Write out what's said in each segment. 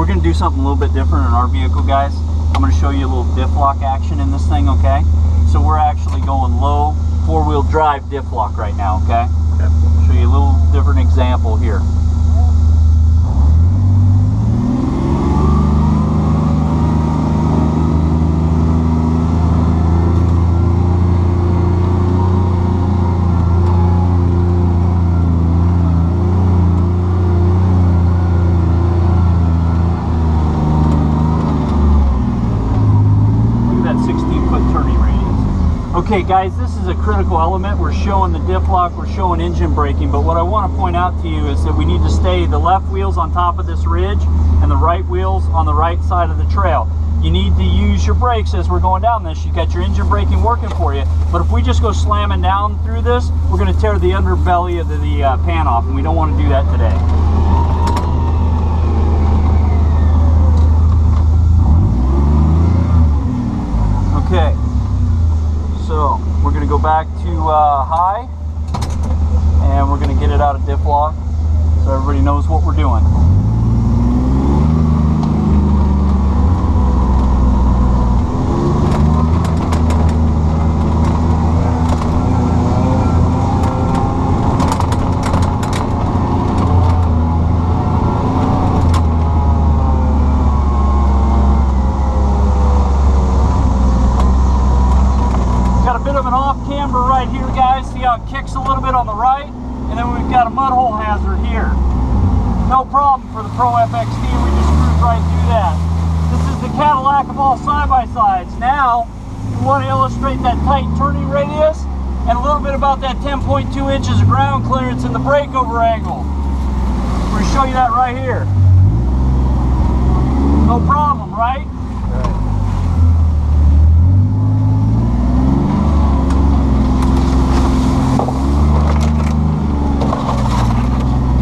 we're going to do something a little bit different in our vehicle, guys. I'm going to show you a little diff lock action in this thing, okay? So we're actually going low four-wheel drive diff lock right now, okay? Okay. Show you a little different example here. Okay guys, this is a critical element. We're showing the diff lock, we're showing engine braking, but what I want to point out to you is that we need to stay the left wheels on top of this ridge and the right wheels on the right side of the trail. You need to use your brakes as we're going down this. You got your engine braking working for you, but if we just go slamming down through this, we're going to tear the underbelly of the pan off, and we don't want to do that today. Okay. So we're going to go back to high, and we're going to get it out of diff lock so everybody knows what we're doing. Right here, guys, see how it kicks a little bit on the right, and then we've got a mud hole hazard here. No problem for the Pro-FXT, we just cruise right through that. This is the Cadillac of all side-by-sides. Now, we want to illustrate that tight turning radius and a little bit about that 10.2 inches of ground clearance in the breakover angle. We're going to show you that right here. No problem, right?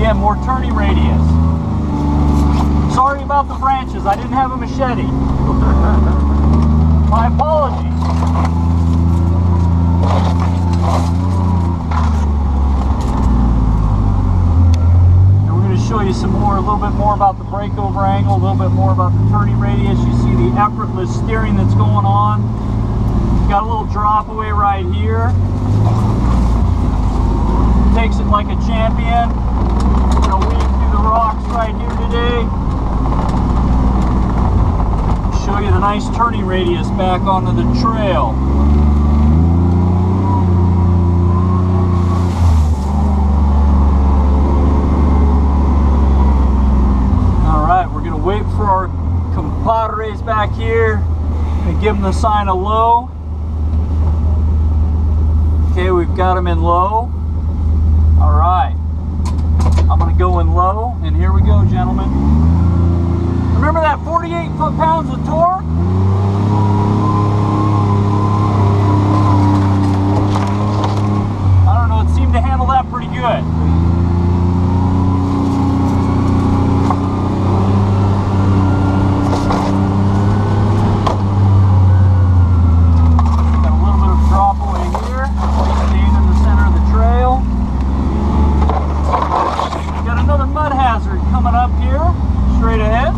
Again, more turning radius. Sorry about the branches, I didn't have a machete. My apologies. And we're going to show you some more, a little bit more about the breakover angle, a little bit more about the turning radius. You see the effortless steering that's going on. Got a little drop away right here. Takes it like a champion. We're going to weave through the rocks right here today. Show you the nice turning radius back onto the trail. Alright, we're going to wait for our compadres back here and give them the sign of low. Okay, we've got them in low. Alright, I'm going to go in low, and here we go, gentlemen. Remember that 48 foot-pounds of torque? I don't know, it seemed to handle that pretty good. Got a little bit of drop away here, staying in the center of the trail. Got another mud hazard coming up here, straight ahead.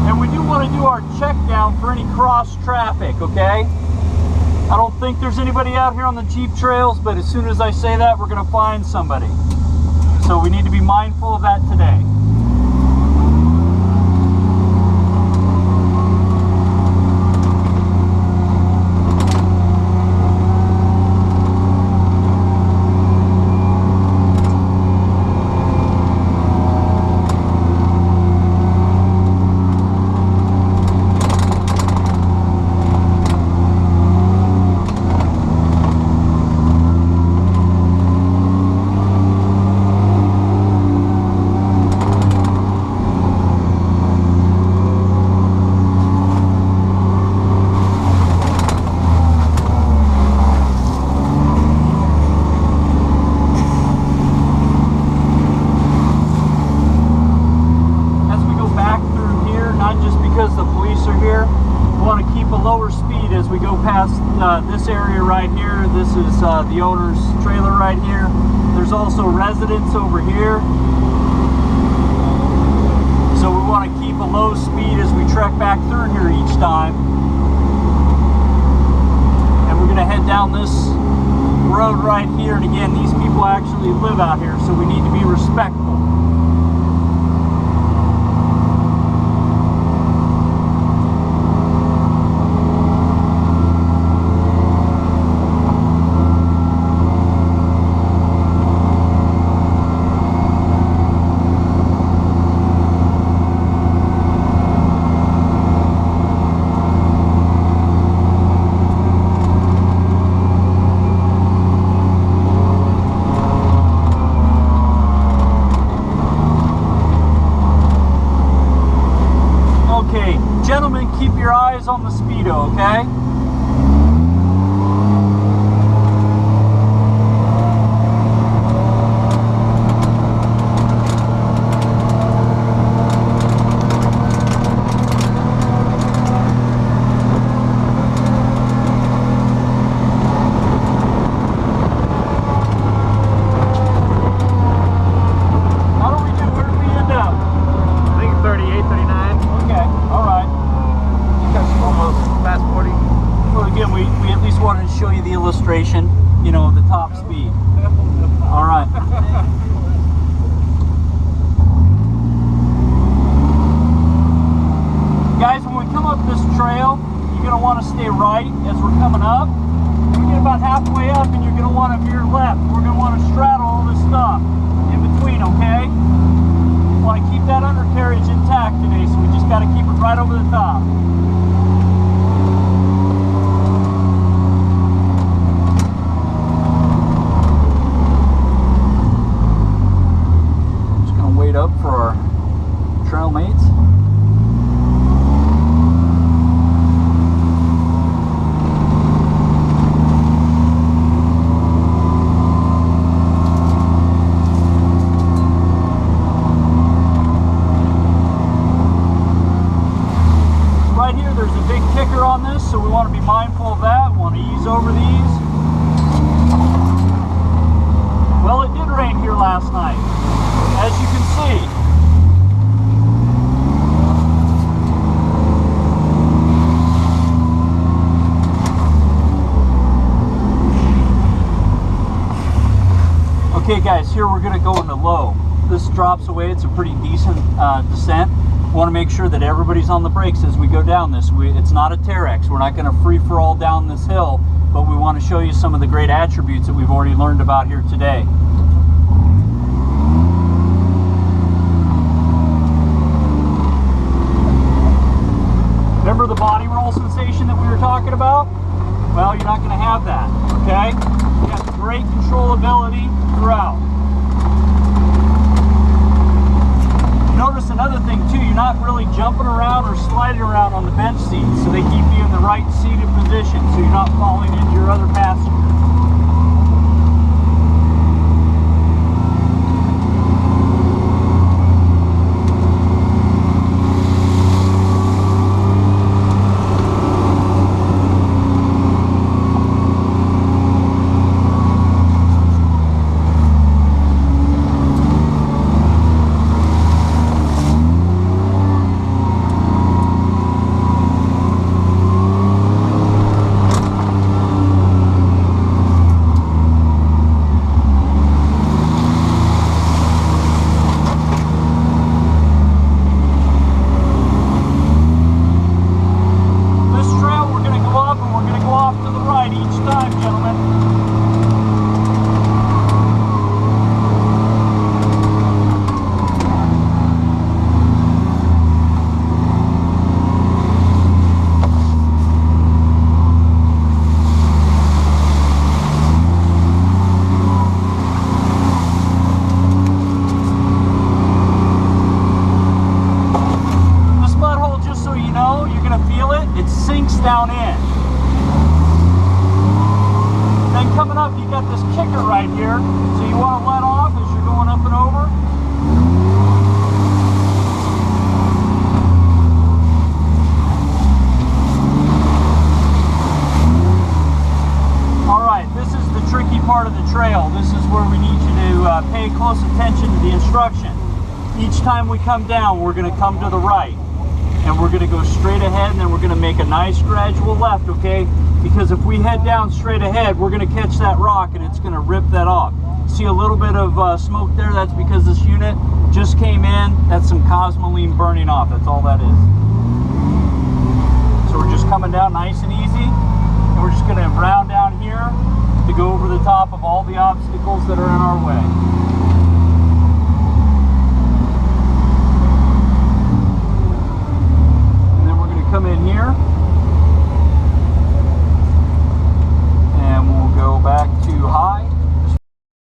And we do want to do our check down for any cross traffic, okay? I don't think there's anybody out here on the Jeep trails, but as soon as I say that, we're going to find somebody. So we need to be mindful of that today. We want to keep a lower speed as we go past this area right here. This is the owner's trailer right here. There's also residents over here. So we want to keep a low speed as we trek back through here each time. And we're going to head down this road right here. And again, these people actually live out here, so we need to be respectful. Gentlemen, keep your eyes on the speedo, okay? How do we do? Where did we end up? I think 38, 39. Okay, all right. Almost past 40. Well, again, we at least wanted to show you the illustration, you know, of the top speed. All right. Guys, when we come up this trail, you're going to want to stay right as we're coming up. When we get about halfway up, and you're going to want to veer left. We're going to want to straddle all this stuff in between, okay? We want to keep that undercarriage intact today, so we just got to keep it right over the top. Up for our trail mates. Right here there's a big kicker on this, so we want to be mindful of that. We want to ease over these. Well, it did rain here last night, as you can see. Okay guys, here we're going to go into low. This drops away, it's a pretty decent descent. We want to make sure that everybody's on the brakes as we go down this. It's not a Terex, we're not going to free for all down this hill, but we want to show you some of the great attributes that we've already learned about here today. Remember the body roll sensation that we were talking about? Well, you're not going to have that, okay? You got great controllability throughout. Notice another thing too, you're not really jumping around or sliding around on the bench seats, so they keep you in the right seated position so you're not falling into your other passengers. Down in. Then coming up, you got this kicker right here, so you want to let off as you're going up and over. instruction. Each time we come down, we're going to come to the right. And we're going to go straight ahead, and then we're going to make a nice gradual left, okay? Because if we head down straight ahead, we're going to catch that rock and it's going to rip that off. See a little bit of smoke there? That's because this unit just came in. That's some cosmoline burning off. That's all that is. So we're just coming down nice and easy. And we're just going to round down here to go over the top of all the obstacles that are in our way.